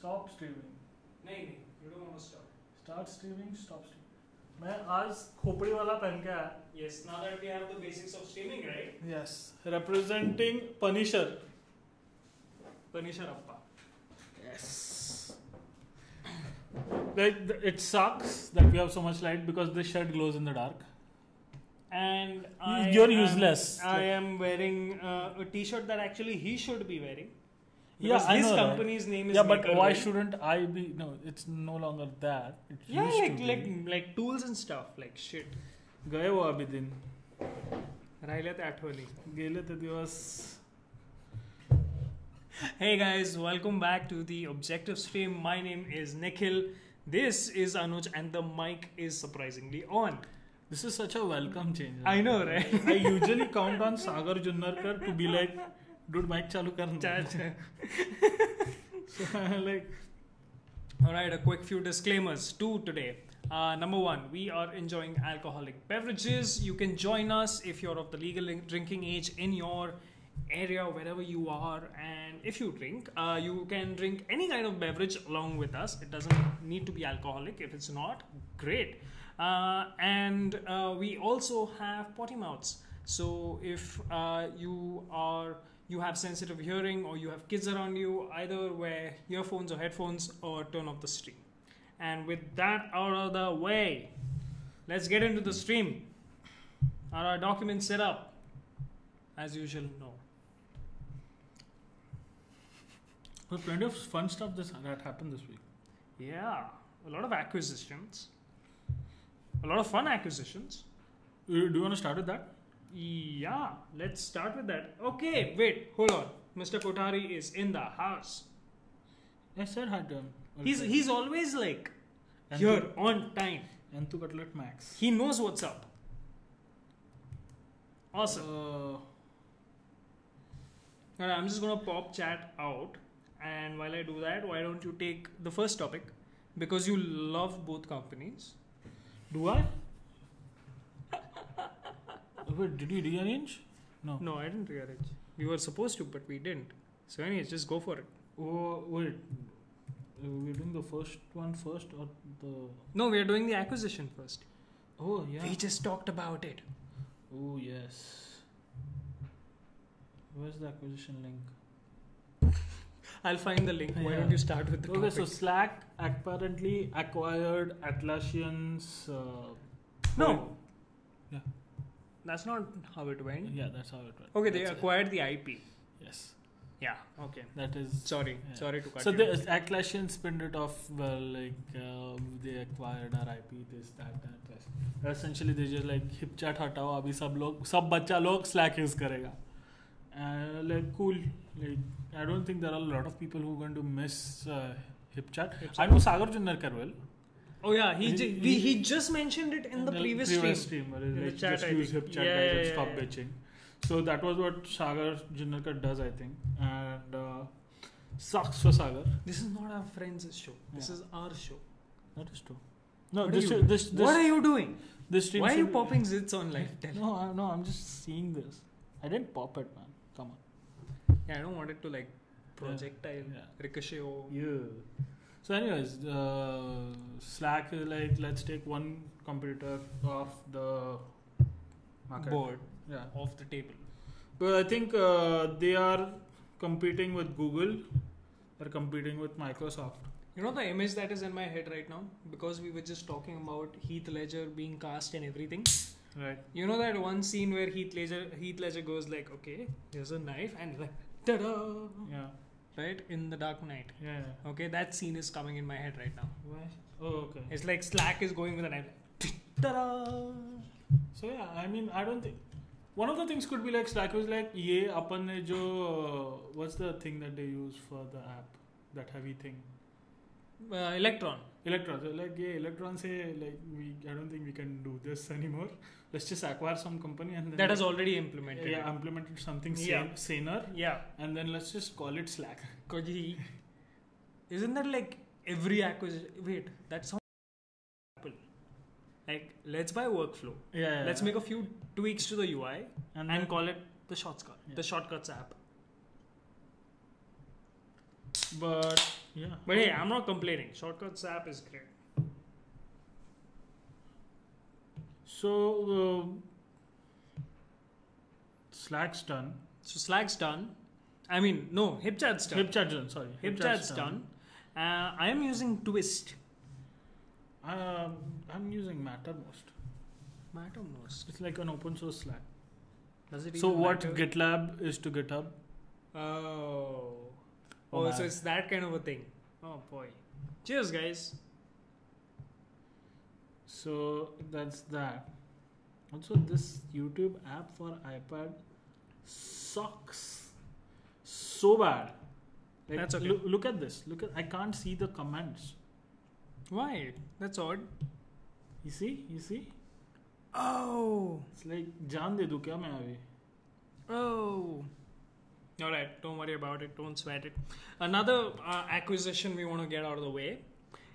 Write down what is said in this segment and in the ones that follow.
Stop streaming. नहीं, you don't want to stop. Start streaming, stop streaming. मैं आज खोपड़ी वाला पहन के आया. Yes, now that we have the basics of streaming, right? Yes, representing Punisher. Punisher Appa. Yes. Like it sucks that we have so much light because this shirt glows in the dark. And you're useless. I am wearing a T-shirt that actually he should be wearing. Yeah, I his know, company's name is. Yeah, but Maker why Will. shouldn't I be? No, it's no longer that. It Yeah, used to be. like tools and stuff, like shit. गए वो अभी दिन. राहिले ते आठवणी. गेले ते दिवस. Hey guys, welcome back to the Objective Stream. My name is Nikhil. This is Anuj, and the mic is surprisingly on. This is such a welcome change. I know, right? I usually count on Sagar Junnarkar to be like, dude, mic chalu kar. So I'm like, alright, a quick few disclaimers too today. Number one, we are enjoying alcoholic beverages. You can join us if you're of the legal drinking age in your area, wherever you are, and if you drink, you can drink any kind of beverage along with us. It doesn't need to be alcoholic. If it's not, great. And we also have potty mouths. So if you have sensitive hearing or you have kids around you, either wear earphones or headphones or turn off the stream. And with that out of the way, let's get into the stream. Are our documents set up? As usual, no. There's plenty of fun stuff that happened this week. Yeah, a lot of acquisitions. A lot of fun acquisitions. Do you want to start with that? Yeah, let's start with that. Okay, wait, hold on. Mr. Kothari is in the house. I said hi to him. He's always like here on time. And to Cutlet Max. He knows what's up. Awesome. Alright, I'm just gonna pop chat out, and while I do that, why don't you take the first topic, because you love both companies. Do I? Wait, did you rearrange? No. No, I didn't rearrange. We were supposed to, but we didn't. So anyways, just go for it. Oh, wait. We're doing the first one first or the... No, we're doing the acquisition first. Oh, yeah. We just talked about it. Oh, yes. Where's the acquisition link? I'll find the link. Why don't you start with the topic? Okay, so Slack apparently acquired Atlassian's... No. Yeah. That's not how it went. Yeah, that's how it went. Okay, they acquired the IP. Yes. Yeah, okay. That is... Sorry to cut you. So the Atlassian spinned it off, well, like, they acquired our IP, this, that. Essentially, they just like, HipChat hatao, abhi sab bacha log Slack use karega. Like, cool. Like, I don't think there are a lot of people who are going to miss HipChat. I know Sagar Junnarkar will. Oh yeah, he just mentioned it in the previous stream. In the like, chat, just use HipChat guys and stop bitching. So that was what Sagar Junnarkar does, I think. And sucks for Sagar. This is not our friends' show. This is our show. That is true. No, what are you doing? This stream. Why are you popping zits on live? No, I'm just seeing this. I didn't pop it, man. Come on. Yeah, I don't want it to like projectile, ricochet. Yeah. So anyways, Slack is like, let's take one competitor off the market. Board. Yeah. Off the table. But I think they are competing with Google. They're competing with Microsoft. You know the image that is in my head right now? Because we were just talking about Heath Ledger being cast and everything. Right. You know that one scene where Heath Ledger goes like, okay, here's a knife, and like, ta-da! Yeah. Right? In The Dark Knight. Yeah. Okay, that scene is coming in my head right now. Why? Oh, okay. It's like Slack is going with a knife. Ta-da! So yeah, I mean, I don't think... One of the things could be like Slack was like, ye apan ne jo... what's the thing that they use for the app? That heavy thing? Electron. So like, yeah, Electron say, like, I don't think we can do this anymore. Let's just acquire some company and then... That has already implemented. Yeah, implemented something saner. Yeah. And then let's just call it Slack. Koji. Isn't that like every acquisition? Wait, that's how Apple. Like, let's buy workflow. Yeah. Let's make a few tweaks to the UI and call it the Shortcuts app. But Yeah. But hey, I'm not complaining. Shortcuts app is great. So Slack's done. So Slack's done. I mean, no, HipChat's done. HipChat's done. Sorry. HipChat's done. I am using Twist. I'm using Mattermost. Mattermost. It's like an open source Slack. Does it So even what matter? GitLab is to GitHub? Oh, man. so it's that kind of a thing. Oh boy. Cheers, guys. So that's that. Also, this YouTube app for iPad sucks so bad. Like, That's okay. Look at this. I can't see the comments. Why? That's odd. You see? Oh. It's like jaan de do kya main abhi? Oh. Alright, don't worry about it. Don't sweat it. Another acquisition we want to get out of the way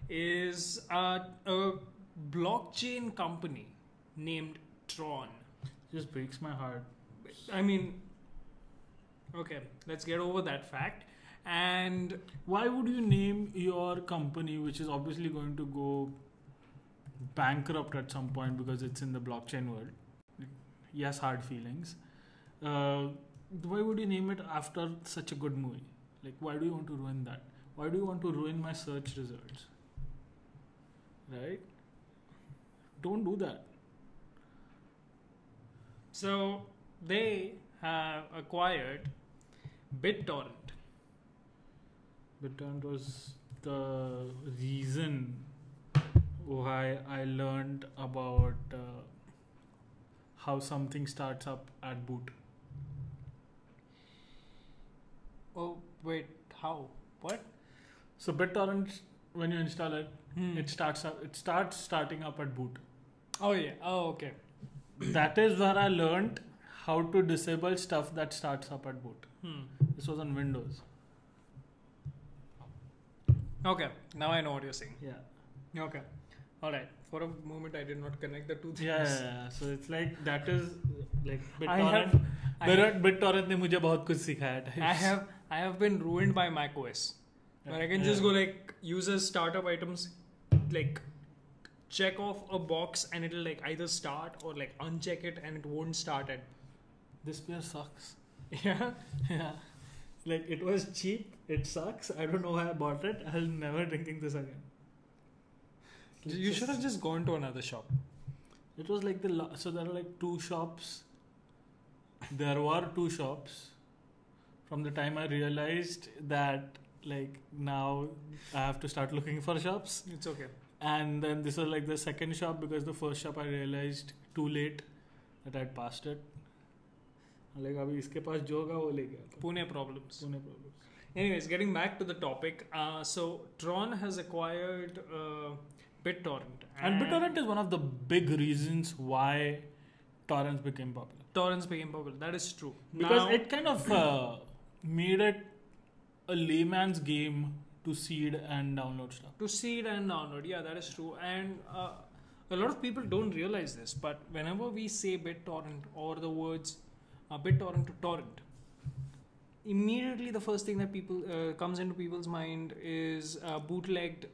is a blockchain company named Tron. Just breaks my heart. I mean, okay, let's get over that fact. And Why would you name your company, which is obviously going to go bankrupt at some point because it's in the blockchain world? Yes, hard feelings. Why would you name it after such a good movie? Like, why do you want to ruin that? Why do you want to ruin my search results? Right? Don't do that. so they have acquired BitTorrent. BitTorrent was the reason why I learned about how something starts up at boot. Oh, wait, how? What? So BitTorrent, when you install it, it starts starting up at boot. Oh, yeah. Oh, okay. That is where I learned how to disable stuff that starts up at boot. This was on Windows. Okay, now I know what you're saying. Yeah. Okay. Alright. For a moment, I did not connect the two things. Yeah. So it's like that is like I BitTorrent. BitTorrent ने मुझे बहुत कुछ सिखाया. I have been ruined by macOS. Where I can just go like use as startup items, like check off a box and it'll like either start or like uncheck it and it won't start it. This beer sucks. Yeah. Yeah. Like it was cheap. It sucks. I don't know why I bought it. I'll never drinking this again. You should have just gone to another shop. It was like so there are like two shops. There were two shops. From the time I realized that like now I have to start looking for shops. It's okay. And then this was like the second shop because the first shop I realized too late that I'd passed it. Like अभी इसके पास जो होगा वो ले गया. Pune problems. Pune problems. Anyways, getting back to the topic. So Tron has acquired BitTorrent. And BitTorrent is one of the big reasons why torrents became popular. Torrents became popular. That is true. Because Now, it kind of made it a layman's game to seed and download stuff. to seed and download, yeah, that is true. And a lot of people don't realize this, but whenever we say BitTorrent or the words BitTorrent to torrent, immediately the first thing that people comes into people's mind is bootlegged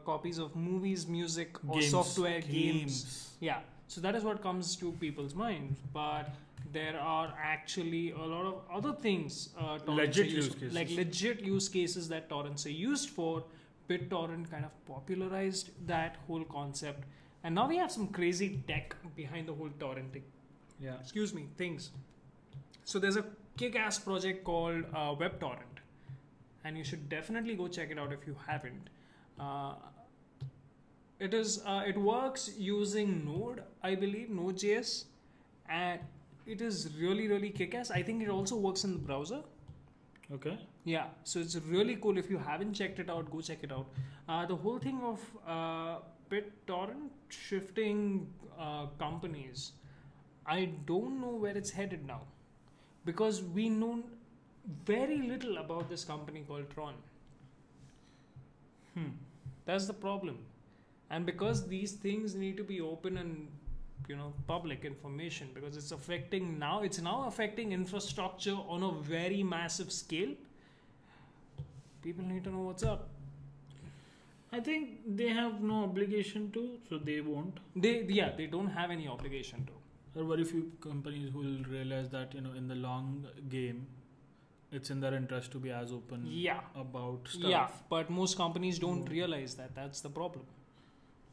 copies of movies, music, or Games. software, games. Yeah, so that is what comes to people's minds. But there are actually a lot of other things torrents Legit are used use for, cases. like legit use cases that torrents are used for. BitTorrent kind of popularized that whole concept, and now we have some crazy tech behind the whole torrenting. Yeah. Excuse me, things. So there's a kick-ass project called WebTorrent, and you should definitely go check it out if you haven't. It works using Node, I believe, Node.js, and it is really kick-ass. I think it also works in the browser. Okay. Yeah, so it's really cool. If you haven't checked it out, go check it out. The whole thing of BitTorrent shifting companies, I don't know where it's headed now, because we know very little about this company called Tron. That's the problem. And because these things need to be open and public information, because it's now affecting infrastructure on a very massive scale. People need to know what's up. I think they have no obligation to, so they won't. They don't have any obligation to. There are very few companies who will realize that in the long game, it's in their interest to be as open about stuff. Yeah, but most companies don't realize that. That's the problem.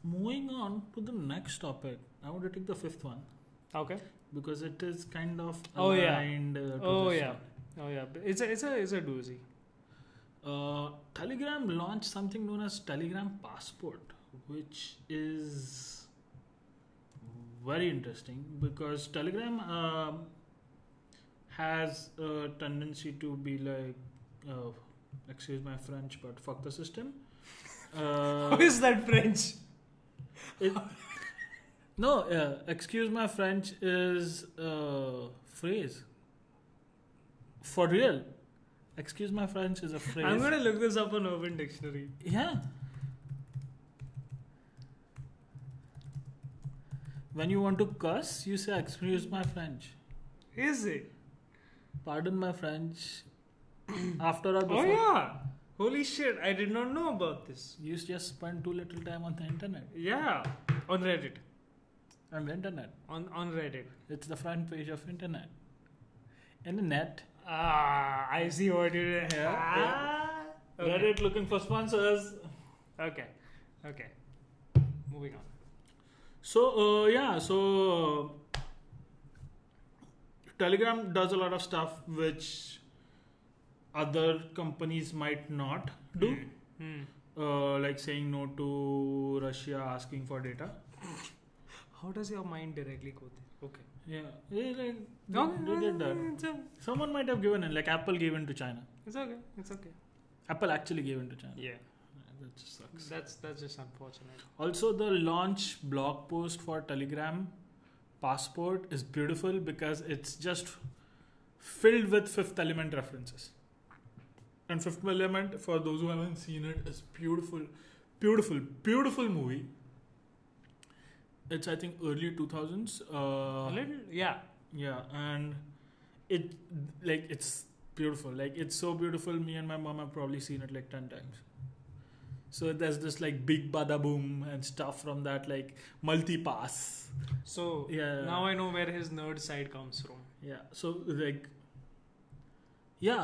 Moving on to the next topic, I want to take the fifth one. Okay. Because it is kind of Oh aligned. yeah. It's a doozy. Telegram launched something known as Telegram Passport, which is very interesting because Telegram has a tendency to be like, excuse my French, but fuck the system. How is that French? Excuse my French is a phrase. For real. Excuse my French is a phrase. I'm going to look this up on Urban Dictionary. Yeah. When you want to cuss, you say, excuse my French. Is it? Pardon my French. After or before. Oh yeah. Holy shit, I did not know about this. You just spend too little time on the internet. Yeah. On Reddit. On the internet. On Reddit. It's the front page of internet. Internet. I see what you did here. Okay. Reddit looking for sponsors. Okay. Moving on. So Telegram does a lot of stuff which other companies might not do. Like saying no to Russia asking for data. How does your mind directly go there? Okay. Yeah, they did that. Someone might have given in, like Apple gave in to China. It's okay. Apple actually gave in to China. Yeah. That just sucks. That's just unfortunate. Also, the launch blog post for Telegram Passport is beautiful because it's just filled with Fifth Element references. And Fifth Element, for those who haven't seen it, is beautiful movie. It's I think early 2000s. Yeah, and it's beautiful. Like it's so beautiful. Me and my mom have probably seen it like 10 times. So there's this like big bada boom and stuff from that like multi-pass. So now I know where his nerd side comes from. Yeah. So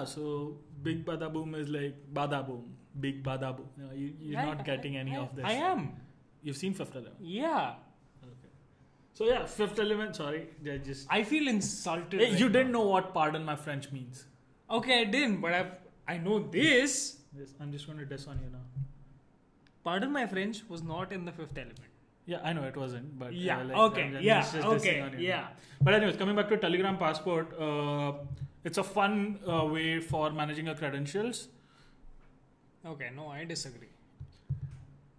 so big bada boom is like bada boom, big bada boom. You're not getting any of this. I am. You've seen Fifth Element? Yeah. So yeah, Fifth Element. Sorry, I feel insulted. Hey, you didn't know what "pardon my French" means. Okay, I didn't, but I know this. Yes, I'm just going to diss on you now. Pardon my French was not in the Fifth Element. Yeah, I know it wasn't, but yeah, yeah. But anyways, coming back to Telegram Passport, it's a fun way for managing your credentials. Okay, no, I disagree.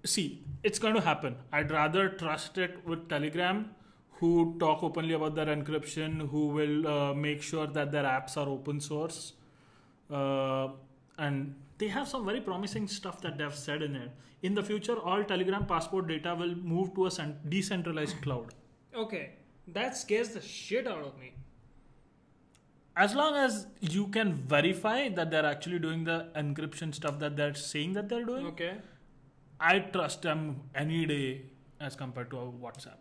See, it's going to happen. I'd rather trust it with Telegram, who talk openly about their encryption, who will make sure that their apps are open source. And they have some very promising stuff that they've said in it. In the future, all Telegram Passport data will move to a decentralized cloud. Okay, that scares the shit out of me. As long as you can verify that they're actually doing the encryption stuff that they're saying that they're doing. Okay. I trust them any day as compared to WhatsApp.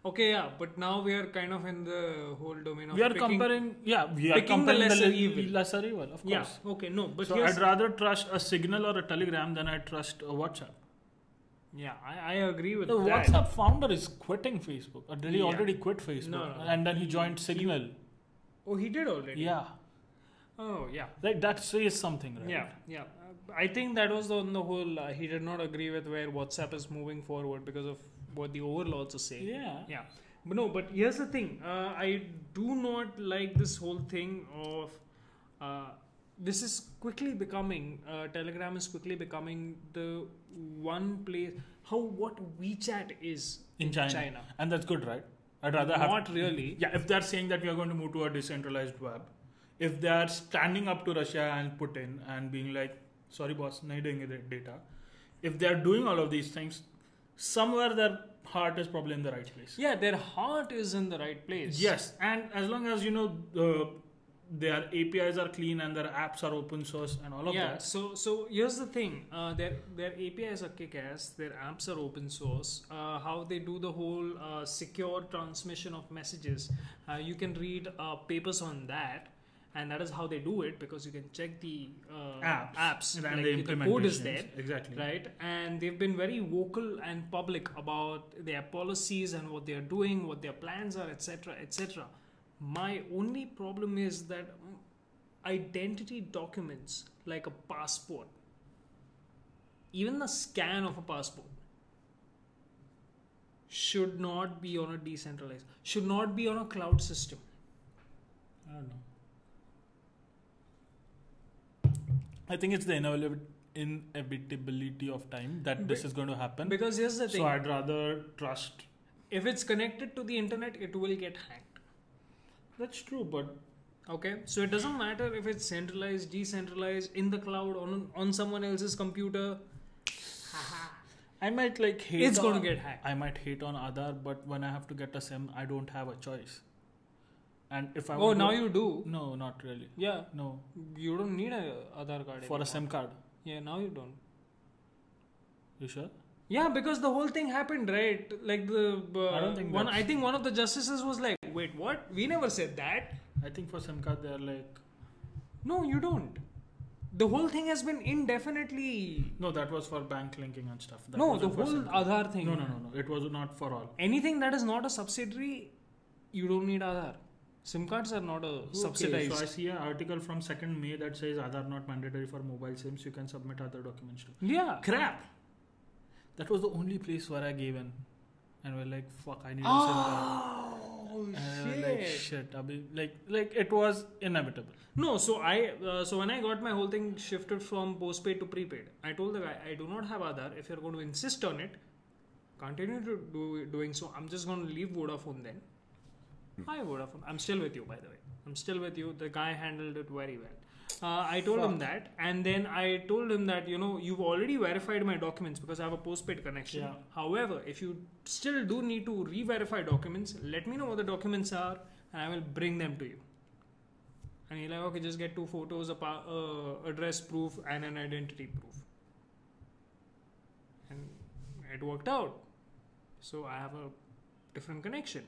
Okay, yeah, but now we are kind of in the whole domain of we are comparing the lesser evil. Lesser evil, of course. Yeah, okay, no, but so I'd rather trust a Signal or a Telegram than I trust a WhatsApp. Yeah, I agree with the that. WhatsApp founder is quitting Facebook. Or did he already quit Facebook? No. And then he joined Signal. He did already? Yeah. Oh, yeah. Like that says something, right? Yeah. I think that was on the whole, he did not agree with where WhatsApp is moving forward because of what the overlords are saying. Yeah. But here's the thing. I do not like this whole thing of this is quickly becoming Telegram is quickly becoming the one place what WeChat is in China. And that's good, right? I'd rather not really. Yeah, if they're saying that we are going to move to a decentralized web, if they are standing up to Russia and Putin and being like, sorry boss, nahi denge data. If they are doing all of these things, somewhere their heart is probably in the right place. Yeah, their heart is in the right place. Yes, and as long as their APIs are clean and their apps are open source and all of that. So here's the thing. Their APIs are kick-ass. Their apps are open source. How they do the whole secure transmission of messages. You can read papers on that. And that is how they do it, because you can check the apps and like the code is there, exactly, right? And they've been very vocal and public about their policies and what they are doing, what their plans are, etc., etc. My only problem is that identity documents like a passport, even the scan of a passport, should not be on a decentralized, should not be on a cloud system. I don't know. I think it's the inevitability of time that this is going to happen. Because here's the thing. So I'd rather trust. If it's connected to the internet, it will get hacked. That's true, but okay. So it doesn't matter if it's centralized, decentralized, in the cloud, on someone else's computer. I might like hate. It's going to get hacked. I might hate on Aadhaar, but when I have to get a SIM, I don't have a choice. And if I now you do. No, not really. Yeah. No. You don't need a Aadhaar card for anymore. a SIM card. Yeah, now you don't. You sure? Yeah, because the whole thing happened, right? Like the I don't think one. I think one of the justices was like, "Wait, what? We never said that." I think for SIM card they're like, "No, you don't." The whole thing has been indefinitely. No, that was for bank linking and stuff. That no, the whole Aadhaar thing. No. It was not for all. Anything that is not a subsidiary, you don't need Aadhaar. SIM cards are not subsidized. So I see an article from 2nd May that says Aadhaar not mandatory for mobile SIMs. You can submit other documents too. Yeah. Crap. That was the only place where I gave in, and we're like, "Fuck, I need a SIM card." Oh shit! Like shit. Like it was inevitable. No, so when I got my whole thing shifted from postpaid to prepaid, I told the guy, I do not have Aadhaar. If you're going to insist on it, continue to doing so. I'm just going to leave Vodafone then. Hi Vodafone. I'm still with you, by the way. I'm still with you. The guy handled it very well. I told him that, and then I told him that, you've already verified my documents because I have a postpaid connection. Yeah. However, if you still do need to re-verify documents, let me know what the documents are, and I will bring them to you. And he's like, okay, just get 2 photos, address proof, and an identity proof. And it worked out. So I have a different connection.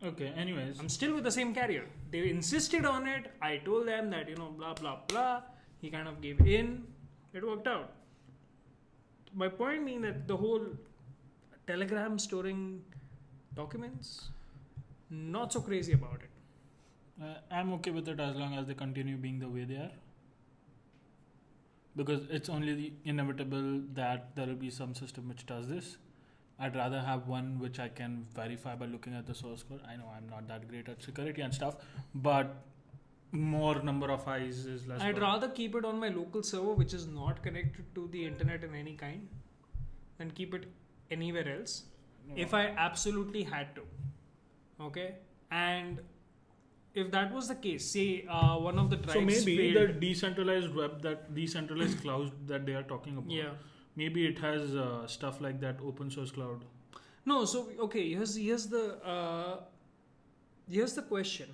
Okay, anyways. I'm still with the same carrier. They insisted on it. I told them that, blah, blah, blah. He kind of gave in. It worked out. My point being that the whole Telegram storing documents, not so crazy about it. I'm okay with it as long as they continue being the way they are. Because it's only inevitable that there will be some system which does this. I'd rather have one which I can verify by looking at the source code. I know I'm not that great at security and stuff, but more number of eyes is less. I'd rather keep it on my local server, which is not connected to the internet in any kind, than keep it anywhere else. No. If I absolutely had to. Okay? And if that was the case, say one of the drives so maybe failed. the decentralized web, that decentralized cloud that they are talking about. Yeah. Maybe it has stuff like that open source cloud. No, so okay, here's the question.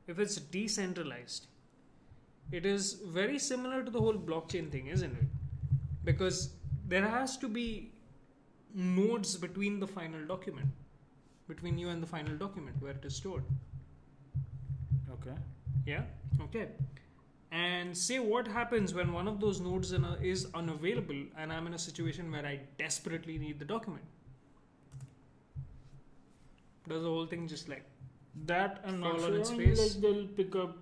If it's decentralized, it is very similar to the whole blockchain thing, isn't it? Because there has to be nodes between the final document, between you and the final document where it is stored. Okay. Yeah. Okay. And say what happens when one of those nodes is unavailable and I'm in a situation where I desperately need the document. Does the whole thing just like that and fall not on its sure, face? like they'll pick up.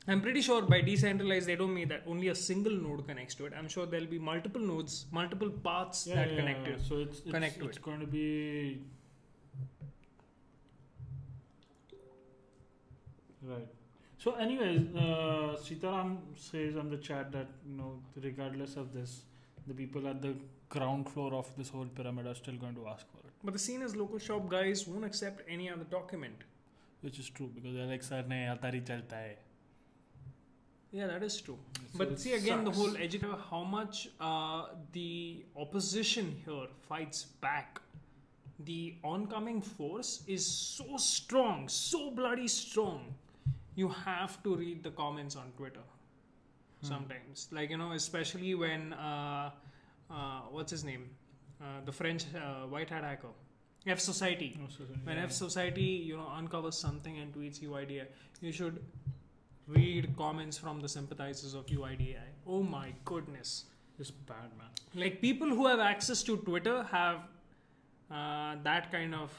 I'm pretty sure by decentralized they don't mean that only a single node connects to it. I'm sure there'll be multiple nodes, multiple paths that connect to it. So it's going to be right. So anyways, Sitaram says on the chat that, regardless of this, the people at the ground floor of this whole pyramid are still going to ask for it. But the scene is local shop guys won't accept any other document. Which is true, because they're like, sir, nahi, aata hi chalta hai. Yeah, that is true. So but see again, sucks. the whole education, how much the opposition here fights back. The oncoming force is so strong, so bloody strong. you have to read the comments on Twitter sometimes. Like, especially when, what's his name? The French white hat hacker. F Society. When F Society, uncovers something and tweets UIDAI, you should read comments from the sympathizers of UIDAI. Oh my goodness. It's bad, man. Like, people who have access to Twitter have that kind of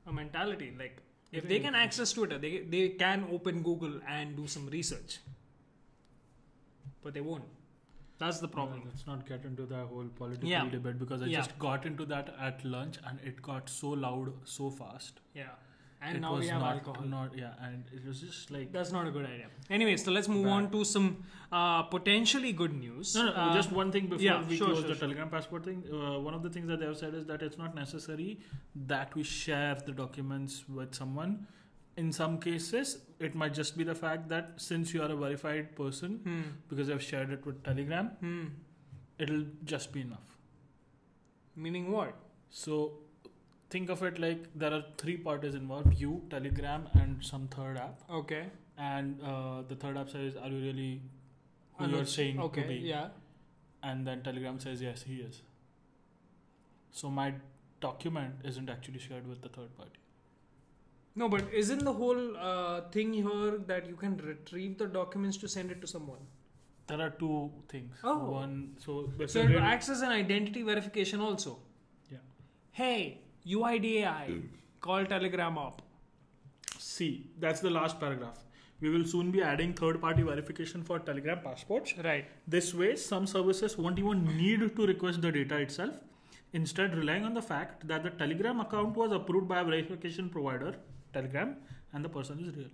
a mentality. Like, if they can access Twitter, they can open Google and do some research. But they won't. That's the problem. Let's not get into that whole political debate, because I just got into that at lunch and it got so loud so fast. Yeah. And now we have alcohol. And it was just like... That's not a good idea. Anyway, so let's move on to some potentially good news. No, just one thing before we close the Telegram passport thing. One of the things that they have said is that it's not necessary that we share the documents with someone. In some cases, it might just be the fact that since you are a verified person, because I've shared it with Telegram, it'll just be enough. Meaning what? So... think of it like there are 3 parties involved: you, Telegram, and some third app. Okay. And the third app says, "Are you really who you're saying to be?" Yeah. And then Telegram says, "Yes, he is." So my document isn't actually shared with the third party. No, but isn't the whole thing here that you can retrieve the documents to send it to someone? There are 2 things. Oh. One, so it acts as an identity verification also. Yeah. Hey, UIDAI, call Telegram up. See, that's the last paragraph. We will soon be adding third-party verification for Telegram passports. Right. This way, some services won't even need to request the data itself, instead relying on the fact that the Telegram account was approved by a verification provider, Telegram, and the person is real.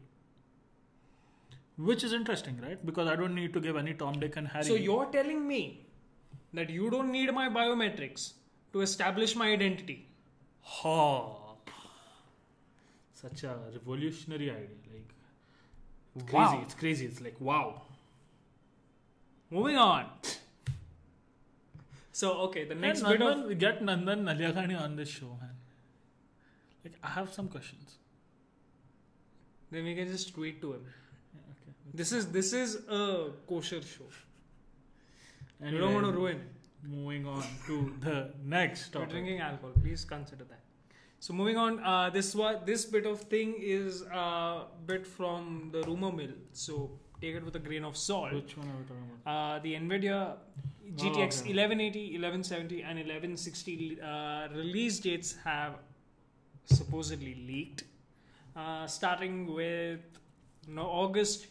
Which is interesting, right? Because I don't need to give any Tom, Dick, and Harry. So you're telling me that you don't need my biometrics to establish my identity? Such a revolutionary idea. Like, wow. Crazy. It's crazy. It's like, wow. Moving on. So, okay, the next bit of... We get Nandan Naliakhani on this show, man. Like, I have some questions. Then we can just tweet to him. Yeah, okay. This is a kosher show. Anyway, you don't want to ruin it. Moving on to the next topic. We're drinking alcohol. Please consider that. So moving on, this bit of thing is a bit from the rumor mill. So take it with a grain of salt. Which one are we talking about? The NVIDIA GTX 1180, 1170 and 1160 release dates have supposedly leaked. Starting with August,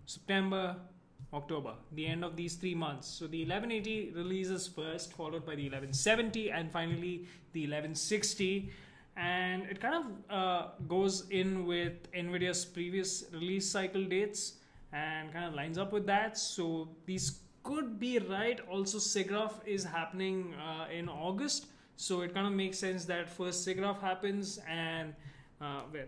September, October, the end of these 3 months. So the 1180 releases first, followed by the 1170, and finally the 1160. And it kind of goes in with NVIDIA's previous release cycle dates and kind of lines up with that. So these could be right. Also, SIGGRAPH is happening in August. So it kind of makes sense that first SIGGRAPH happens and where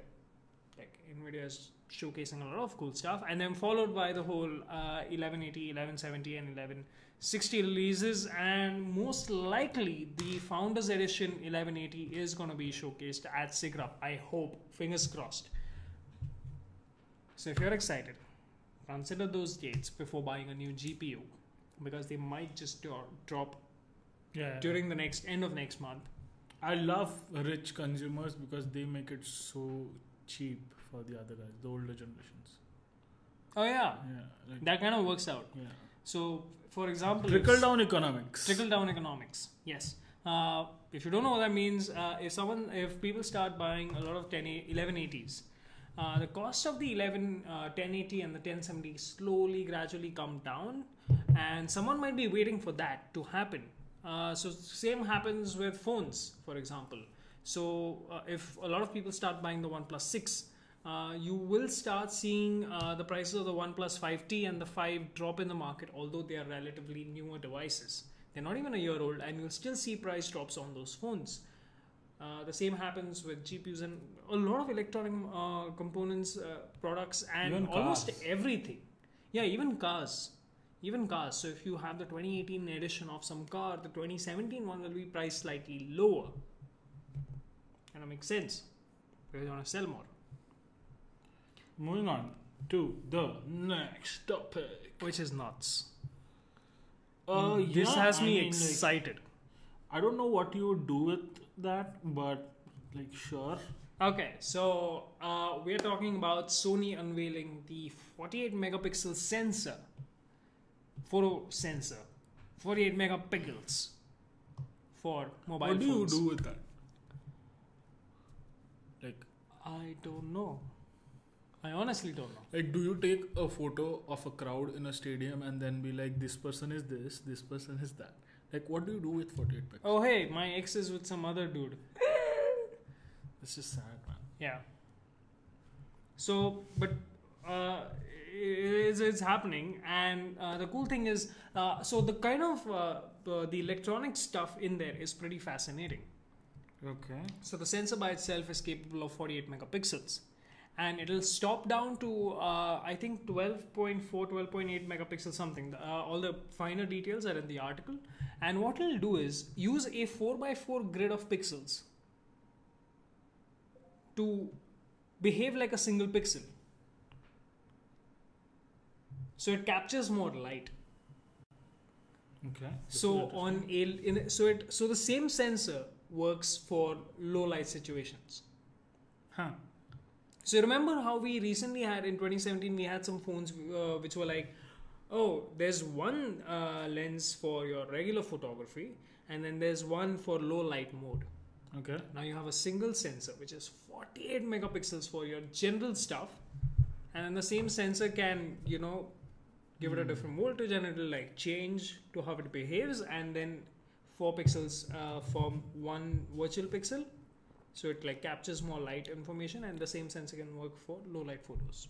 like NVIDIA is showcasing a lot of cool stuff, and then followed by the whole 1180, 1170 and 1160 releases, and most likely the Founders Edition 1180 is going to be showcased at SIGGRAPH. I hope, fingers crossed. So if you're excited, consider those dates before buying a new GPU, because they might just drop during the end of next month. I love rich consumers because they make it so cheap for the other guys, the older generations. Oh yeah, like that kind of works out. Yeah. So, for example, trickle down economics. Trickle down economics. Yes. If you don't know what that means, if people start buying a lot of 1180s, the cost of the 1080 and the 1070 slowly, gradually come down, and someone might be waiting for that to happen. So same happens with phones, for example. So if a lot of people start buying the OnePlus 6, you will start seeing the prices of the OnePlus 5T and the 5 drop in the market, although they are relatively newer devices. They're not even a year old, and you'll still see price drops on those phones. The same happens with GPUs and a lot of electronic components, products, and even almost cars. Everything. Yeah, even cars. So if you have the 2018 edition of some car, the 2017 one will be priced slightly lower. And it makes sense because you want to sell more. Moving on. to the next topic, which is nuts. this Has me excited. I don't know what you would do with that, but like sure. Okay, so we're talking about Sony unveiling the 48 megapixel sensor, photo sensor, 48 megapixels for mobile phones. What do you do with that? Like, I don't know. I honestly don't know. Like, do you take a photo of a crowd in a stadium and then be like, this person is this person is that? Like, what do you do with 48 pixels? Oh, hey, my ex is with some other dude. It's just sad, man. Yeah. So, but it's happening, and the cool thing is, so the kind of the electronic stuff in there is pretty fascinating. Okay. So the sensor by itself is capable of 48 megapixels, and it'll stop down to I think 12.4, 12.8 megapixels something. All the finer details are in the article, and what it'll do is use a 4x4 grid of pixels to behave like a single pixel. So it captures more light. Okay. So so the same sensor works for low light situations. Huh. So you remember how we recently had in 2017 we had some phones which were like, oh, there's one lens for your regular photography, and then there's one for low light mode. Okay. Now you have a single sensor which is 48 megapixels for your general stuff, and then the same sensor can, give it a different voltage, and it will like change to how it behaves, and then 4 pixels from one virtual pixel, so it like captures more light information, and the same sensor can work for low light photos.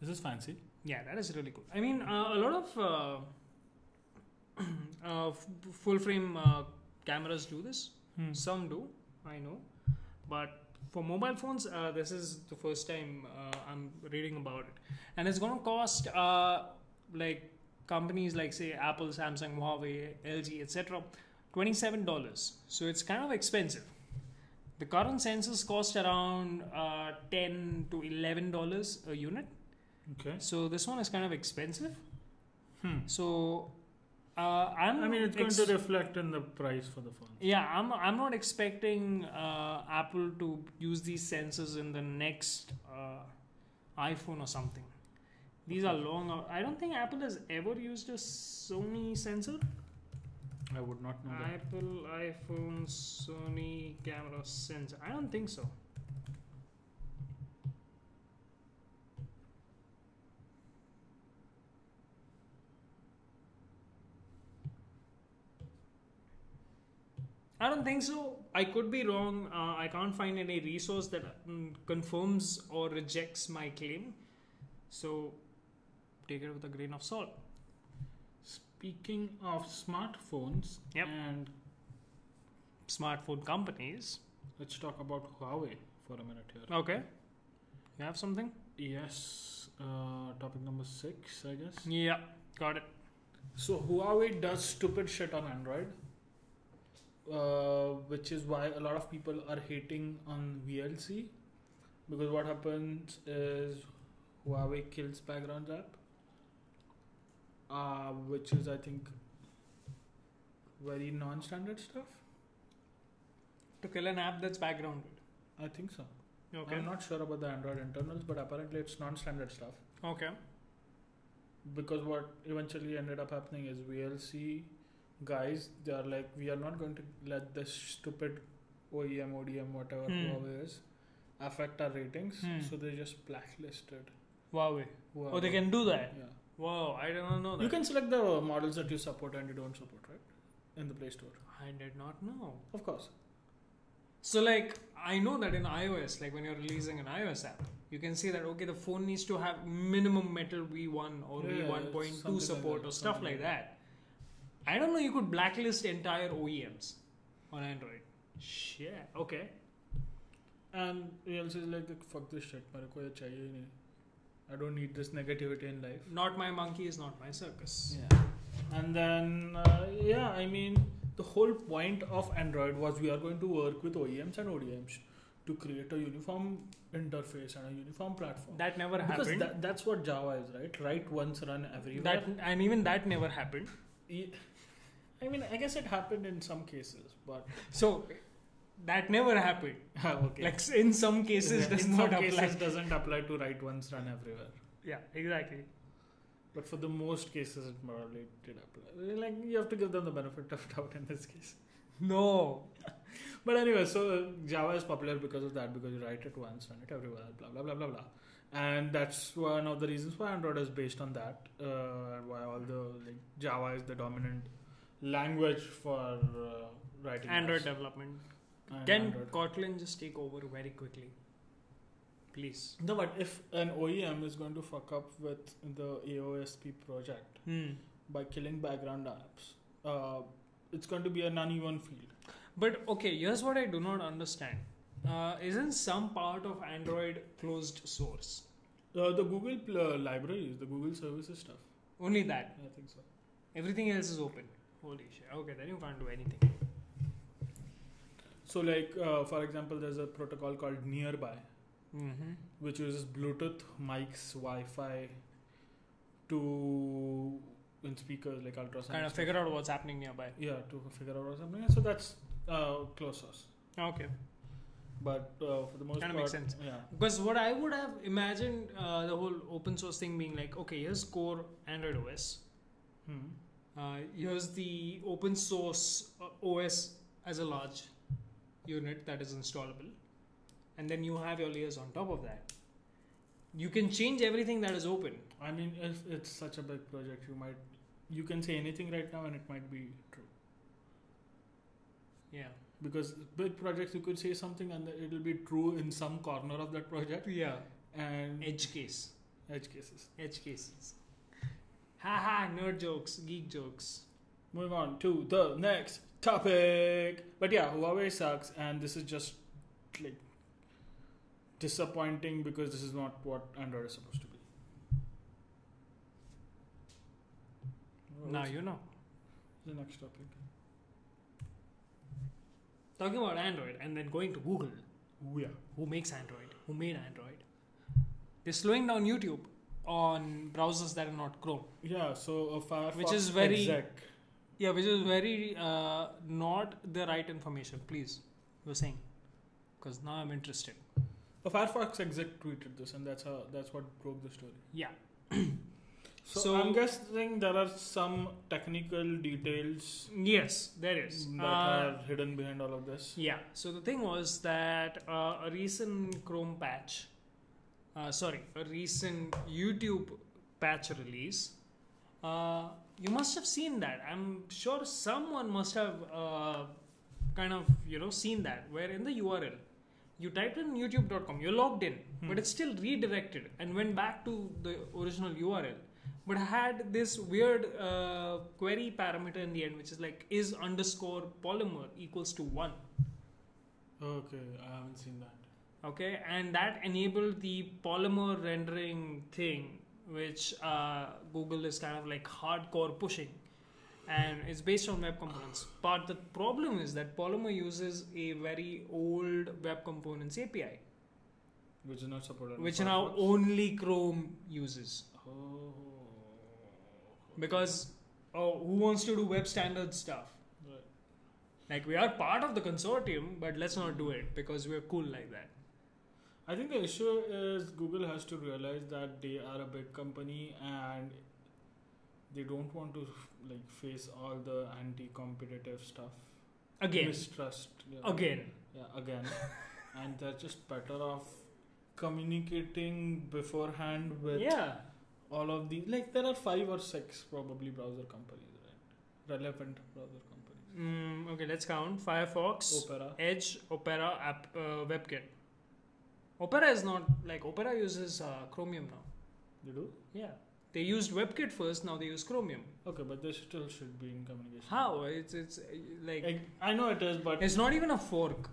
This is fancy. Yeah, that is really cool. I mean, a lot of full frame cameras do this. Some do, I know, but for mobile phones, this is the first time I'm reading about it, and it's going to cost like companies like say Apple, Samsung, Huawei, LG, etc., $27. So it's kind of expensive. The current sensors cost around $10 to $11 a unit. Okay. So this one is kind of expensive. So it's going to reflect in the price for the phone. Yeah, I'm not expecting Apple to use these sensors in the next iPhone or something. These are long. I don't think Apple has ever used a Sony sensor. I would not know that. Apple iPhone Sony camera sensor. I don't think so. I don't think so. I could be wrong. I can't find any resource that confirms or rejects my claim. So take it with a grain of salt. Speaking of smartphones and smartphone companies, let's talk about Huawei for a minute here. Okay. You have something? Yes. Topic number 6, I guess. Yeah, got it. So Huawei does stupid shit on Android. Which is why a lot of people are hating on VLC, because what happens is Huawei kills backgrounds app, which is I think very non-standard stuff. To kill an app that's backgrounded? I think so. Okay. I'm not sure about the Android internals, but apparently it's non-standard stuff. Okay. Because what eventually ended up happening is VLC guys, they are like, we are not going to let this stupid OEM, ODM, whatever Huawei is, affect our ratings. So they just blacklisted Huawei. Oh, they can do that? Yeah. Wow, I did not know that. You can select the models that you support and you don't support, right? In the Play Store. I did not know. Of course. So like, I know that in iOS, like when you're releasing an iOS app, you can say that, okay, the phone needs to have minimum Metal V1 or V1.2 support or stuff like that. I don't know you could blacklist entire OEMs on Android. Shit. Okay. And VLC is like, fuck this shit. I don't need this negativity in life. Not my monkey is not my circus. Yeah. And then, the whole point of Android was we are going to work with OEMs and ODMs to create a uniform interface and a uniform platform. That never Because happened. that's what Java is, right? Write once, run everywhere. And even that never happened. I mean, I guess it happened in some cases, but So that never happened. okay. Like in some cases, does in not some apply. cases doesn't apply to write once, run everywhere. Yeah, exactly. But for the most cases, it probably did apply. Like you have to give them the benefit of doubt in this case. No. But anyway, so Java is popular because of that, because you write it once, run it everywhere, blah blah blah blah blah, and that's one of the reasons why Android is based on that. Why all the Java is the dominant language for writing Android apps. development. And Can Android. Kotlin just take over very quickly? Please. No, but if an OEM is going to fuck up with the AOSP project by killing background apps, it's going to be an uneven field. But okay, here's what I do not understand. Isn't some part of Android closed source? The Google libraries, the Google services stuff. Only that. I think so. Everything else is open. Holy shit. Okay, then you can't do anything. So, for example, there's a protocol called Nearby, which uses Bluetooth, mics, Wi-Fi to in speakers like ultrasound. Kind of figure out what's happening nearby. Yeah, to figure out what's happening. So that's close source. Okay. But for the most Kind part, of makes sense. Yeah. Because what I would have imagined the whole open source thing being like, okay, here's core Android OS. Here's the open source OS as a large unit that is installable. And then you have your layers on top of that. You can change everything that is open. I mean, if it's such a big project, you can say anything right now and it might be true. Yeah. Because big projects, you could say something and it'll be true in some corner of that project. Yeah. And Edge case. edge cases. Edge cases. Haha, nerd jokes, geek jokes. Moving on to the next topic. But yeah, Huawei sucks, and this is just like disappointing because this is not what Android is supposed to be. Now you know. The next topic. Talking about Android and then going to Google. Ooh, yeah. Who makes Android? Who made Android? They're slowing down YouTube on browsers that are not Chrome. Yeah, so a Firefox Which is very- exec. Yeah, which is very not the right information. Please, you were saying. Because now I'm interested. A Firefox exec tweeted this, and that's what broke the story. Yeah. So I'm guessing there are some technical details Yes, there is. that are hidden behind all of this. Yeah. So the thing was that a recent Chrome patch, a recent YouTube patch release. You must have seen that. I'm sure someone must have seen that. Where in the URL, you typed in youtube.com, you're logged in, but it's still redirected and went back to the original URL. But had this weird query parameter in the end, which is like is_polymer equals to 1. Okay, I haven't seen that. Okay, and that enabled the polymer rendering thing, which Google is kind of like hardcore pushing, and it's based on web components. But the problem is that Polymer uses a very old web components API, Which is not supported. which now only Chrome uses. Oh. Because who wants to do web standard stuff? Right. Like, we are part of the consortium, but let's not do it because we're cool like that. I think the issue is Google has to realize that they are a big company and they don't want to face all the anti-competitive stuff. Again. Mistrust. Yeah. Again. Yeah, again. And they're just better off communicating beforehand with all of the... there are 5 or 6 probably browser companies, right? Relevant browser companies. Okay, let's count. Firefox, Opera. Edge, Opera, WebKit. Opera is not... Opera uses Chromium now. They do? Yeah. They used WebKit first, now they use Chromium. Okay, but they still should be in communication. How? It's I know it is, but... It's not even a fork.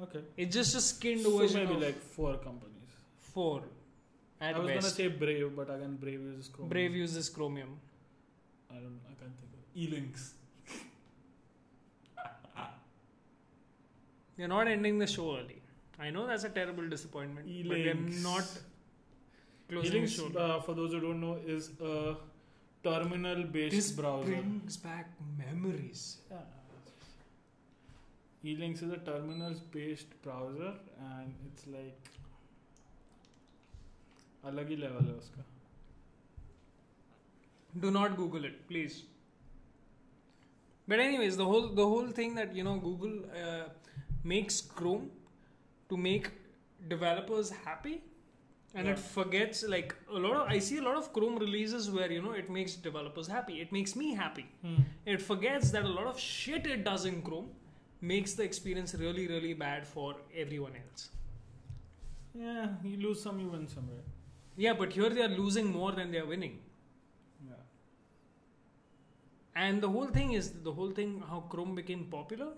Okay. It's just a skinned So version maybe of 4 companies. 4. At I was gonna best. say Brave, but again Brave uses Chromium. Brave uses Chromium. I can't think of E-Links. They're not ending the show early. I know that's a terrible disappointment, but they're not closing the show. For those who don't know, is a terminal-based browser. This brings back memories. Yeah. E-Links is a terminal-based browser, and it's like अलग ही level है उसका. Do not Google it, please. But anyways, the whole thing that Google makes Chrome to make developers happy, and it forgets like I see a lot of Chrome releases where it makes developers happy. It makes me happy. It forgets that a lot of shit it does in Chrome makes the experience really, really bad for everyone else. Yeah, you lose some, you win some, right? Yeah, but here they are losing more than they are winning. Yeah. And the whole thing how Chrome became popular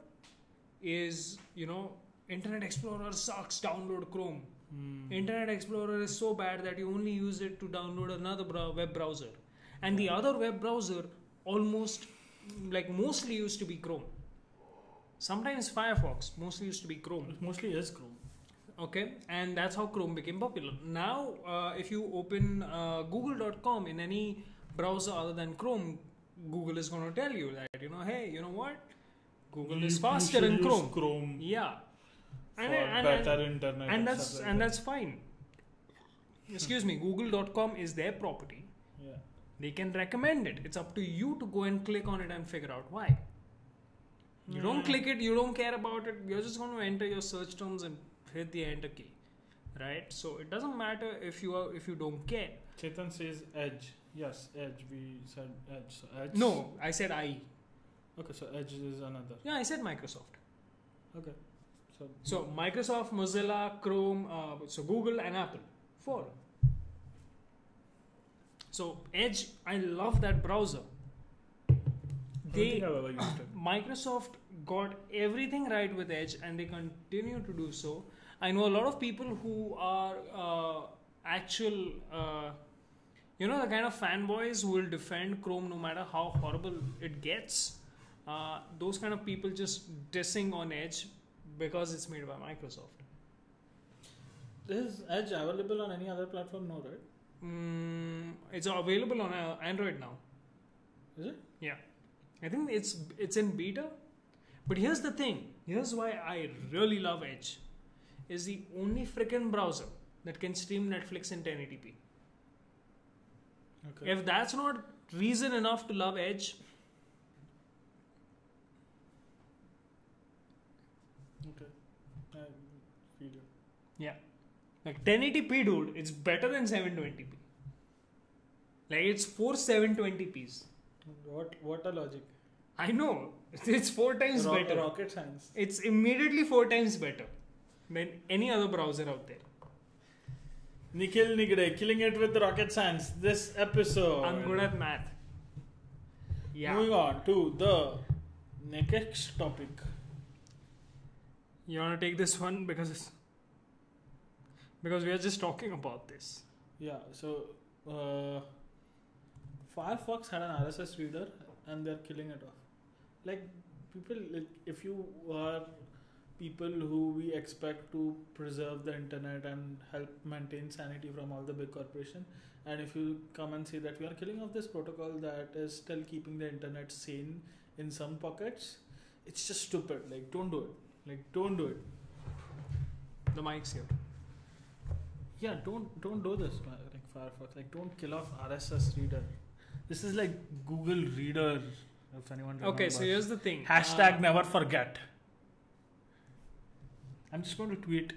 is, Internet Explorer sucks, download Chrome. Internet Explorer is so bad that you only use it to download another web browser. And the other web browser mostly used to be Chrome. Sometimes Firefox, mostly used to be Chrome. It mostly is Chrome. Okay, and that's how Chrome became popular. Now, if you open google.com in any browser other than Chrome, Google is going to tell you that, hey, you know what? Google is faster in Chrome. Chrome. Yeah. And better internet. And that's fine. Excuse me, google.com is their property. Yeah. They can recommend it. It's up to you to go and click on it and figure out why. You don't click it, you don't care about it. You're just going to enter your search terms and hit the enter key, right? So it doesn't matter if you don't care. Chetan says Edge. Yes, Edge. We said Edge. So Edge. No, I said IE. Okay, so Edge is another. Yeah, I said Microsoft. Okay. So Microsoft, Mozilla, Chrome, so Google and Apple. 4. So Edge, I love that browser. Microsoft got everything right with Edge, and they continue to do so. I know a lot of people who are the kind of fanboys who will defend Chrome no matter how horrible it gets. Those kind of people just dissing on Edge because it's made by Microsoft. Is Edge available on any other platform? No, right? It's available on Android now. Is it? Yeah. I think it's in beta. But here's the thing. Here's why I really love Edge. It's the only freaking browser that can stream Netflix in 1080p. Okay. If that's not reason enough to love Edge. Okay. I feel you. Yeah. Like 1080p, dude, it's better than 720p. Like it's 4 720p's. What a logic. I know. It's 4 times better. Rocket science. It's immediately 4 times better than any other browser out there. Nikhil Nigde, killing it with rocket science this episode. I'm good at math. Yeah. Moving on to the next topic. You want to take this one because we are just talking about this. Yeah. So Firefox had an RSS reader and they're killing it off. Like people, if you are people who we expect to preserve the internet and help maintain sanity from all the big corporations, and if you come and say that we are killing off this protocol that is still keeping the internet sane in some pockets, it's just stupid. Like don't do it. Don't do it. The mic's here. Yeah, don't do this. Like Firefox, like don't kill off RSS reader. This is like Google Reader. If anyone remembers. Okay, so here's the thing. # never forget. I'm just going to tweet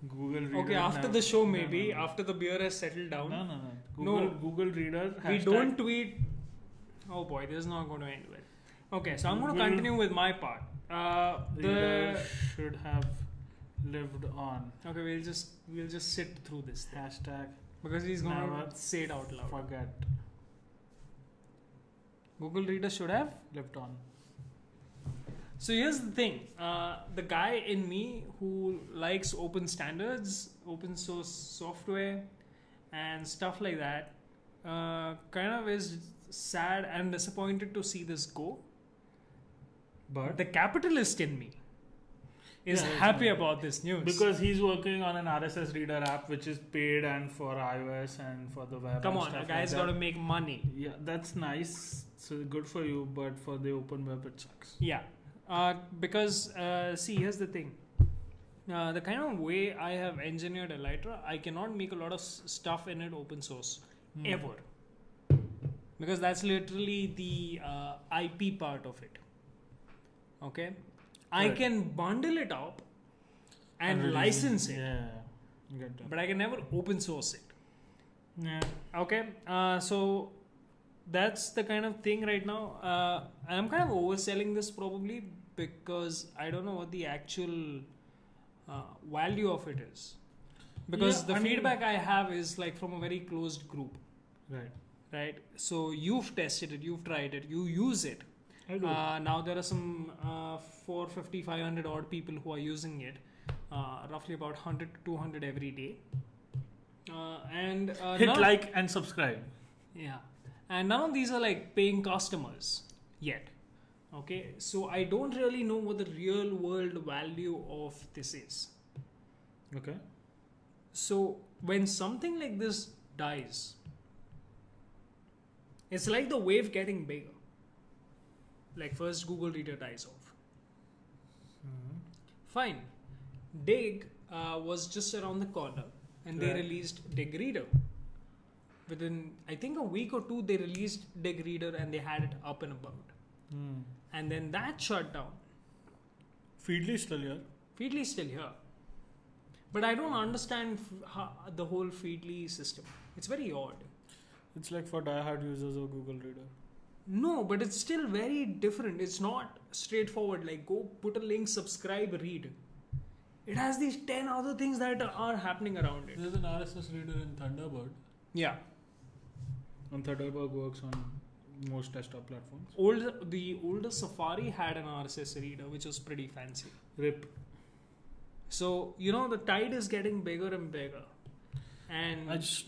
Google Reader. Okay, after the show maybe, after the beer has settled down. No. Google Reader. We don't tweet. Oh boy, this is not going to end well. Okay, so I'm going to continue with my part. The should have lived on. Okay, we'll just sit through this thing. # because he's going to say it out loud. Forget. Google Reader should have lived on. So here's the thing. The guy in me who likes open standards, open source software and stuff like that kind of is sad and disappointed to see this go. But the capitalist in me is Yeah, happy yeah. about this news. Because he's working on an RSS reader app which is paid and for iOS and for the web. Come and on, stuff a guy's like got to that. make money. Yeah, that's nice. So good for you, but for the open web it sucks. Yeah, because see, here's the thing. The kind of way I have engineered Elytra, I cannot make a lot of stuff in it open source ever, because that's literally the IP part of it. Okay, I Right. can bundle it up and release license it, Yeah. Get that. but I can never open source it. Yeah. Okay, so that's the kind of thing right now. I'm kind of overselling this probably because I don't know what the actual value of it is. Because Yeah, the feedback I have is like from a very closed group, Right. right? So you've tested it, you've tried it, you use it. I do. Now there are some 450, 500 odd people who are using it, roughly about 100 to 200 every day. And Hit none- like and subscribe. Yeah, and none of these are like paying customers yet. Okay, so I don't really know what the real world value of this is. Okay. So when something like this dies, it's like the wave getting bigger. Like first Google Reader dies off. Fine. Dig was just around the corner and they Right. released Dig Reader. Within, I think, a week or two, they released Dig Reader and they had it up and about. And then that shut down. Feedly still here. Feedly is still here. But I don't understand the whole Feedly system. It's very odd. It's like for diehard users of Google Reader. No, but it's still very different. It's not straightforward. Like, go put a link, subscribe, read. It has these 10 other things that are happening around it. There's an RSS reader in Thunderbird. Yeah. And Thunderbird works on most desktop platforms. The older Safari had an RSS reader, which was pretty fancy. RIP. So, the tide is getting bigger and bigger. And I just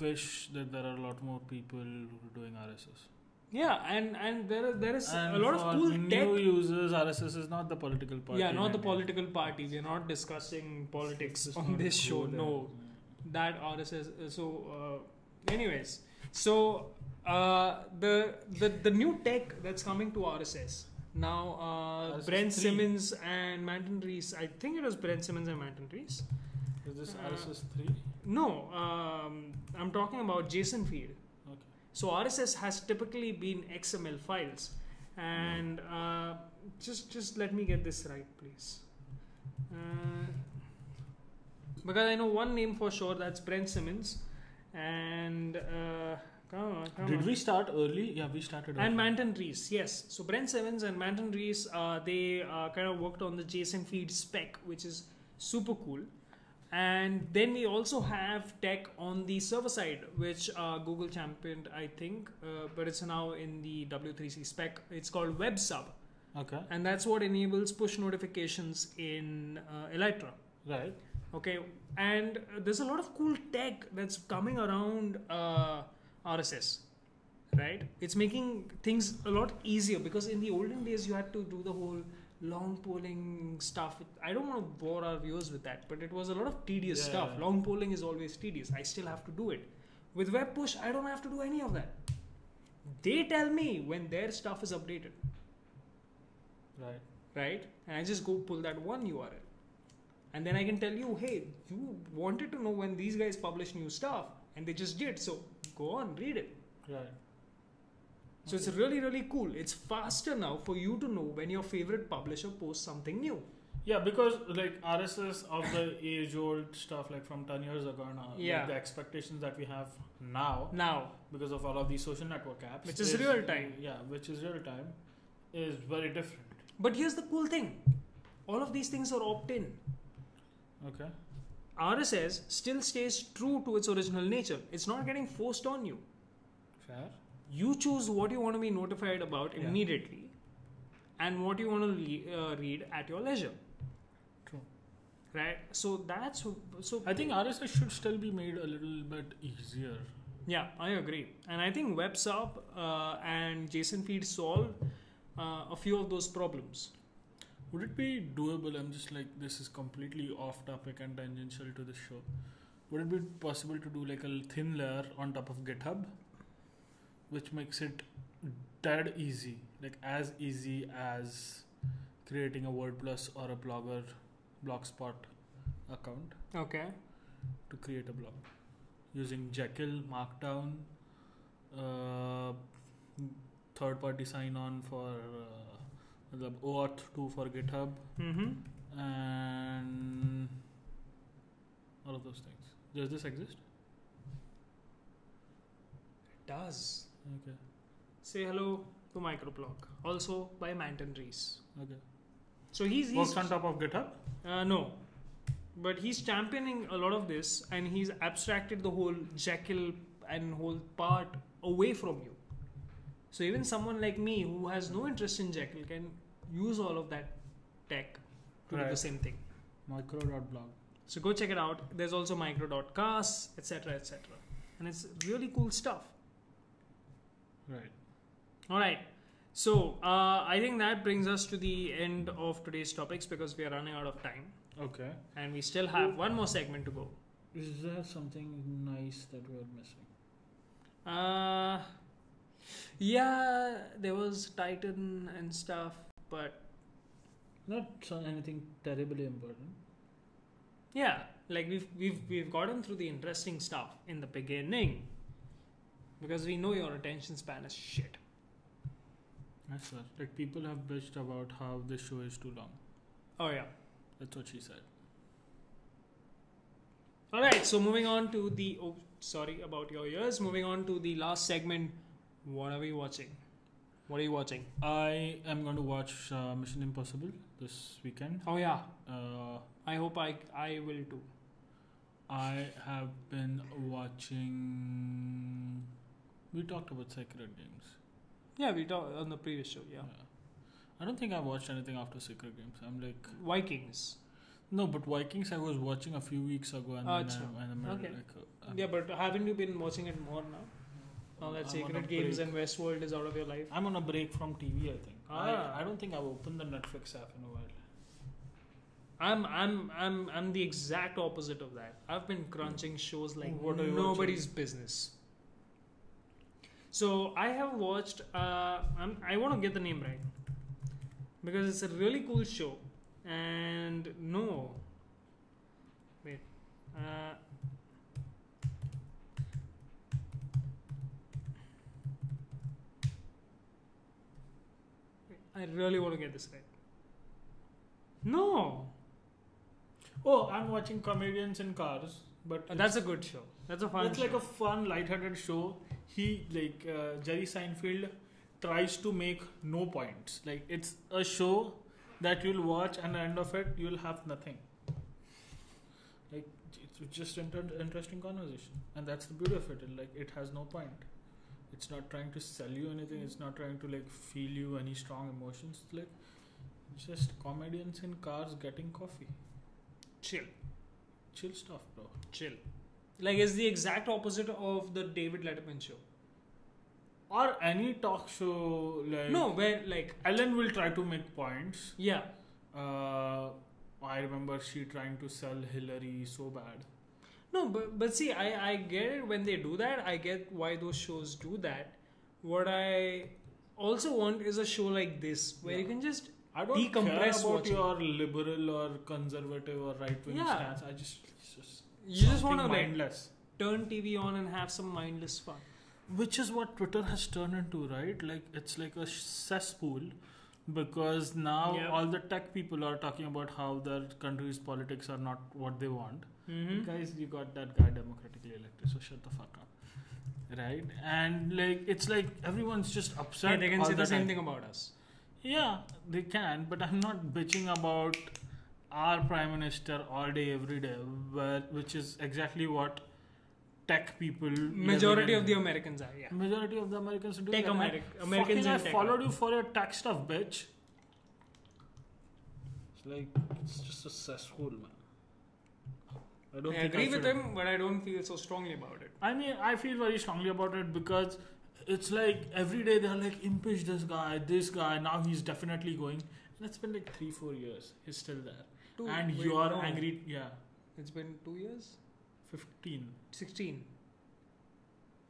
wish that there are a lot more people who are doing RSS. yeah, and there is And a lot of for cool new tech. users, RSS is not the political party. Yeah, not the in India. political party. We're not discussing politics It's on not this show. cool there. No, that RSS. Anyways, so the new tech that's coming to RSS now. RSS Brent 3. Simmons and Manton Rees. I think it was Brent Simmons and Manton Rees. Is this RSS 3? No, I'm talking about JSON feed. Okay. So RSS has typically been XML files, and just let me get this right, please. Because I know one name for sure, that's Brent Simmons, and come on. Did we start early? Yeah, we started early. And Manton Rees, yes. So Brent Simmons and Manton Rees, they kind of worked on the JSON feed spec, which is super cool. And then we also have tech on the server side, which Google championed, I think, but it's now in the W3C spec. It's called WebSub. Okay. And that's what enables push notifications in Elytra. Right. Okay, and there's a lot of cool tech that's coming around RSS, right? It's making things a lot easier, because in the olden days you had to do the whole long polling stuff. I don't want to bore our viewers with that, but it was a lot of tedious stuff. Yeah. Long polling is always tedious. I still have to do it. With web push, I don't have to do any of that. They tell me when their stuff is updated, right? And I just go pull that one URL. And then I can tell you, hey, you wanted to know when these guys publish new stuff, and they just did. So go on, read it. Right. So it's really, really cool. It's faster now for you to know when your favorite publisher posts something new. Yeah, because like RSS of the age-old stuff, like from 10 years ago now, Yeah. like the expectations that we have now, because of all of these social network apps, Which is real time. Yeah, which is real time, is very different. But here's the cool thing. All of these things are opt-in. Okay. RSS still stays true to its original nature. It's not getting forced on you. Fair. You choose what you want to be notified about Yeah. immediately and what you want to read at your leisure. True. Right? So that's... so. I think RSS should still be made a little bit easier. Yeah, I agree. And I think WebSub and JSON feed solve a few of those problems. Would it be doable? I'm just like, this is completely off topic and tangential to the show. Would it be possible to do like a thin layer on top of GitHub, which makes it dead easy, like as easy as creating a WordPress or a Blogspot account? Okay. To create a blog using Jekyll, Markdown, third-party sign-on for OAuth 2 for GitHub, and all of those things. Does this exist? It does. Okay. Say hello to Microblog, also by Manton Rees. Okay. So he's works on top of GitHub? No, but he's championing a lot of this, and he's abstracted the whole Jekyll and whole part away from you. So even someone like me who has no interest in Jekyll can use all of that tech to do the same thing. Micro.blog. So go check it out. There's also micro.cast, etc., etc. And it's really cool stuff. Right. All right. So I think that brings us to the end of today's topics because we are running out of time. Okay. And we still have one more segment to go. Is there something nice that we're missing? Yeah, there was Titan and stuff, but not anything terribly important. Yeah, like we've gotten through the interesting stuff in the beginning because we know your attention span is shit. Yes, sir. Like people have bitched about how this show is too long. Oh yeah, that's what she said. All right, so moving on to the sorry about your ears. Moving on to the last segment. What are we watching? What are you watching? I am going to watch Mission Impossible this weekend. Oh yeah. I hope I will too. I have been watching. We talked about Sacred Games. Yeah, we talked on the previous show. Yeah. I don't think I watched anything after Sacred Games. I'm like Vikings. No, but Vikings I was watching a few weeks ago, and then okay. Yeah, but haven't you been watching it more now? Now that Sacred Games and Westworld is out of your life. I'm on a break from TV. I think. I don't think I've opened the Netflix app in a while. I'm the exact opposite of that. I've been crunching shows like nobody's business. So I have watched. I want to get the name right because it's a really cool show. And no, wait. I really want to get this right. No. Oh, I'm watching Comedians in Cars, but that's a good show. That's a fun. It's like a fun, lighthearted show. He Jerry Seinfeld tries to make no points. Like it's a show that you'll watch, and at the end of it, you'll have nothing. Like it's just interesting conversation, and that's the beauty of it. Like it has no point. It's not trying to sell you anything. It's not trying to like feel you any strong emotions. It's like just comedians in cars getting coffee. Chill stuff, bro. Chill. Like it's the exact opposite of the David Letterman show. Or any talk show, like no, where like Ellen will try to make points. Yeah. I remember she trying to sell Hillary so bad. No, but see, I get it when they do that. I get why those shows do that. What I also want is a show like this where you can just decompress. Care about your liberal or conservative or right wing stance. I just you just want to mindless. Turn TV on and have some mindless fun. Which is what Twitter has turned into, right? Like it's like a cesspool, because now all the tech people are talking about how their country's politics are not what they want. Guys, you got that guy democratically elected, so shut the fuck up, right? And like it's like everyone's just upset. Yeah, they can say the same thing about us. Yeah, they can, but I'm not bitching about our prime minister all day, every day, which is exactly what tech people. Majority of the Americans are. Yeah. Majority of the Americans do. Tech Americans. I followed you for your tech stuff, bitch. It's like it's just a cesspool, man. I agree with him, but I don't feel so strongly about it. I mean, I feel very strongly about it because it's like every day they're like, impeach this guy, now he's definitely going. It's been like 3-4 years. He's still there. Wait, you are no. angry. Yeah. It's been 2 years? 15. 16.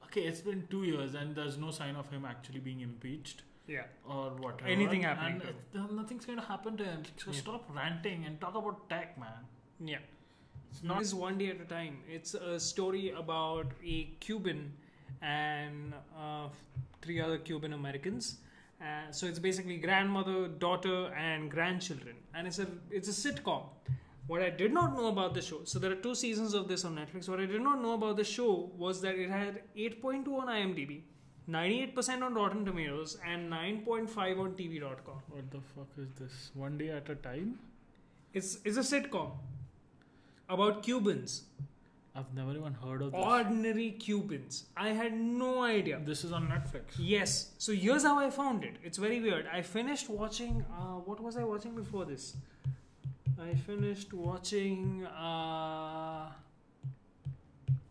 Okay, it's been 2 years and there's no sign of him actually being impeached Yeah. or whatever. Anything happening And nothing's going to happen to him. So stop ranting and talk about tech, man. Yeah. It's not. This is one day at a time. It's a story about a Cuban and 3 other Cuban Americans. So it's basically grandmother, daughter, and grandchildren, and it's a sitcom. What I did not know about the show, so there are 2 seasons of this on Netflix. What I did not know about the show was that it had 8.2 on IMDb, 98% on Rotten Tomatoes, and 9.5 on TV.com. What the fuck is this? One day at a time? It's a sitcom about Cubans. I've never even heard of this. Ordinary Cubans. I had no idea. This is on Netflix. Yes. So here's how I found it. It's very weird. I finished watching. What was I watching before this? I finished watching.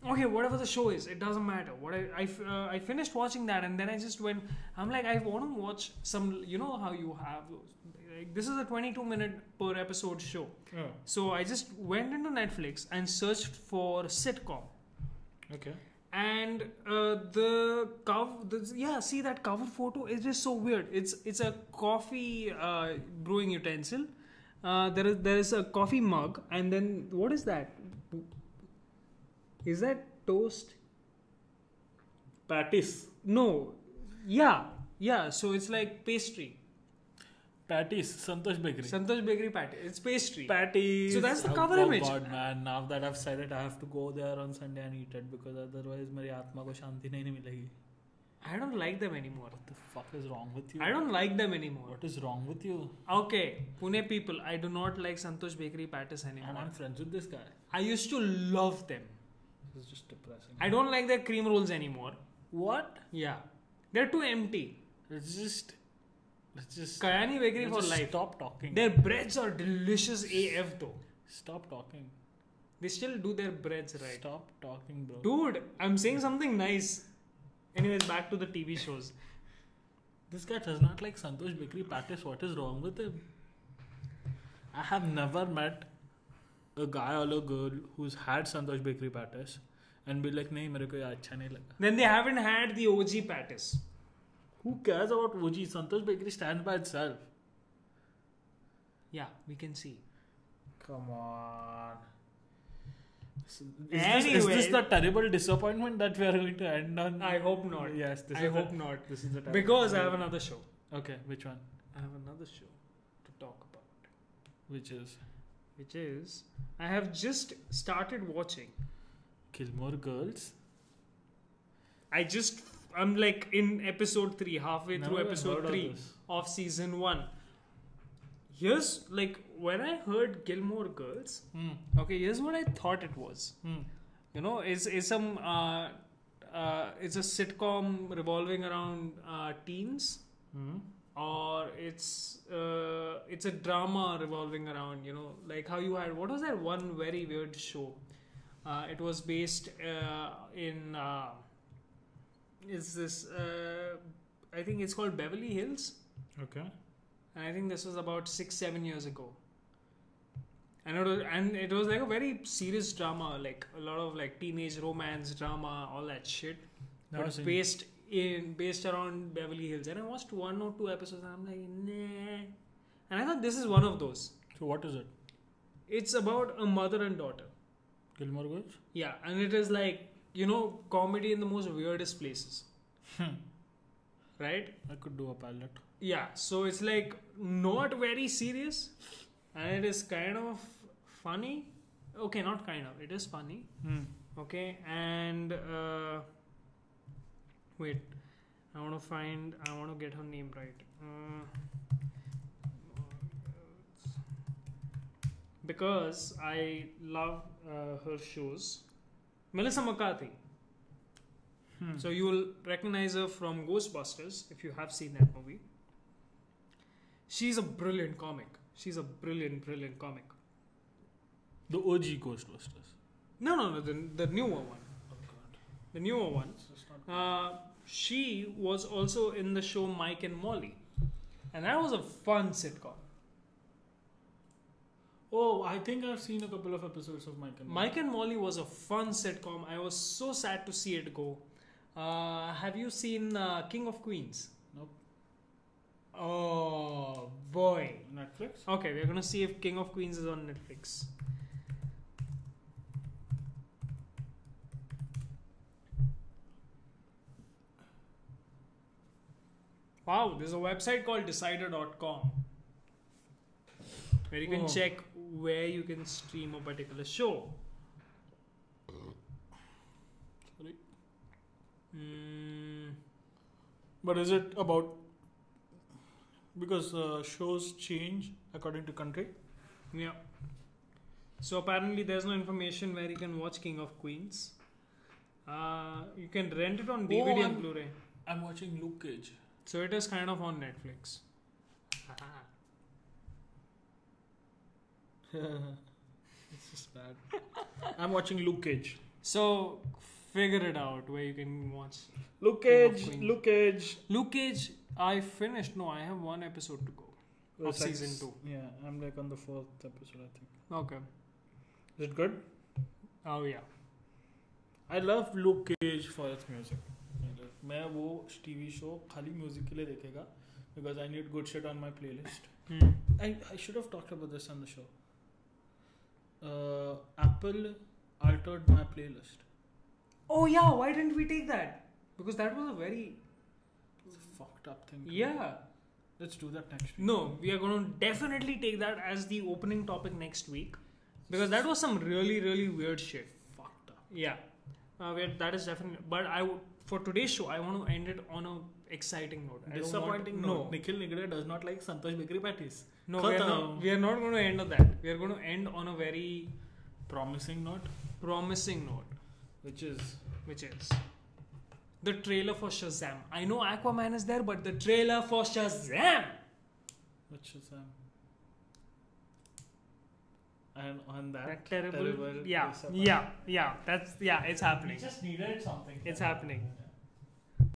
Okay, whatever the show is, it doesn't matter. I finished watching that, and then I just went. I'm like, I want to watch some. You know how you have like, this is a 22-minute per episode show. Oh. So I just went into Netflix and searched for sitcom. Okay. And see that cover photo is just so weird. It's a coffee brewing utensil. There is a coffee mug, and then what is that? Is that toast? Patties. No. Yeah. So it's like pastry. Patties. Santosh Bakery. Santosh Bakery patty. It's pastry. Patties. So that's the cover image. Oh God, man! Now that I've said it, I have to go there on Sunday and eat it because otherwise, my atma ko shanti nahi milegi. I don't like them anymore. What the fuck is wrong with you? I don't like them anymore. What is wrong with you? Okay, Pune people, I do not like Santosh Bakery patties anymore. And I'm friends with this guy. I used to love them. This is just depressing. I don't like their cream rolls anymore. What? Yeah. They're too empty. Let's just Kayani Bakery for life. Stop talking. Their breads are delicious AF though. Stop talking. They still do their breads right. Stop talking, bro. Dude, I'm saying something nice. Anyways, back to the TV shows. This guy does not like Santosh Bakery patties. What is wrong with him? I have never met a guy or a girl who's had Santosh Bakery patties and be like, "Nahi, mere ko ye acha nahi laga." Then they haven't had the OG patties. Who cares about OG? Santosh Bakery stands by itself. Yeah, we can see. Come on. Is Anyway, this the terrible disappointment that we are going to end on? I hope not. Yes, I hope not. This is the Because I have another show. Okay, which one? I have another show to talk about. Which is I have just started watching. Gilmore Girls. I'm like in episode 3, halfway Never through even episode heard of 3 this. of season 1. Here's like when I heard Gilmore Girls. Okay, here's what I thought it was. You know, it's some it's a sitcom revolving around teens, or it's a drama revolving around, you know, like how you had, what was that one very weird show? It was based in I think it's called Beverly Hills. Okay. And I think this was about 6-7 years ago. And it was like a very serious drama, like a lot of like teenage romance drama, all that shit. But it's based around Beverly Hills. And I watched 1 or 2 episodes and I'm like, nah. And I thought this is one of those. So what is it? It's about a mother and daughter. Gilmore Girls? Yeah, and it is like, you know, comedy in the most weirdest places. Right? I could do a pilot. Yeah, so it's like not very serious and it is kind of funny. Okay, not kind of, it is funny. Okay, and wait, I want to get her name right. Because I love her shows. Melissa McCarthy. So you will recognize her from Ghostbusters if you have seen that movie. She's a brilliant comic. She's a brilliant comic. The OG Ghostbusters. No, the newer one. Oh God. The newer one. She was also in the show Mike and Molly. And that was a fun sitcom. Oh, I think I've seen a couple of episodes of Mike and Molly. Mike and Molly was a fun sitcom. I was so sad to see it go. Have you seen King of Queens? Nope. Oh boy. Netflix? Okay, we're gonna see if King of Queens is on Netflix. Wow, there's a website called decider.com where you can check where you can stream a particular show. Sorry. But is it about... Because shows change according to country? Yeah. So apparently there's no information where you can watch King of Queens. You can rent it on DVD and Blu-ray. I'm watching Luke Cage. So it is kind of on Netflix. It's just bad. I'm watching Luke Cage. So figure it out where you can watch. Luke Cage. Luke Cage, I finished. No, I have one episode to go. Of season 2. Yeah, I'm like on the 4th episode, I think. Okay. Is it good? Oh yeah. I love Luke Cage for its music. मैं वो TV show खाली music के लिए देखेगा because I need good shit on my playlist. I should have talked about this on the show. Apple altered my playlist. Oh yeah, why didn't we take that? Because that was a very fucked up thing. Yeah. Let's do that next week. No, we are going to definitely take that as the opening topic next week. Because that was some really, really weird shit. Fucked up. Yeah. That is definitely... But for today's show, I want to end it on a exciting note. Disappointing note. Nikhil Nigde does not like Santosh Bakery patties. No, we are not going to end on that. We are going to end on a very... Promising note. Which is... The trailer for Shazam. I know Aquaman is there, but the trailer for Shazam! What's Shazam? And on that terrible terrible it's happening. We just needed something. It's happening.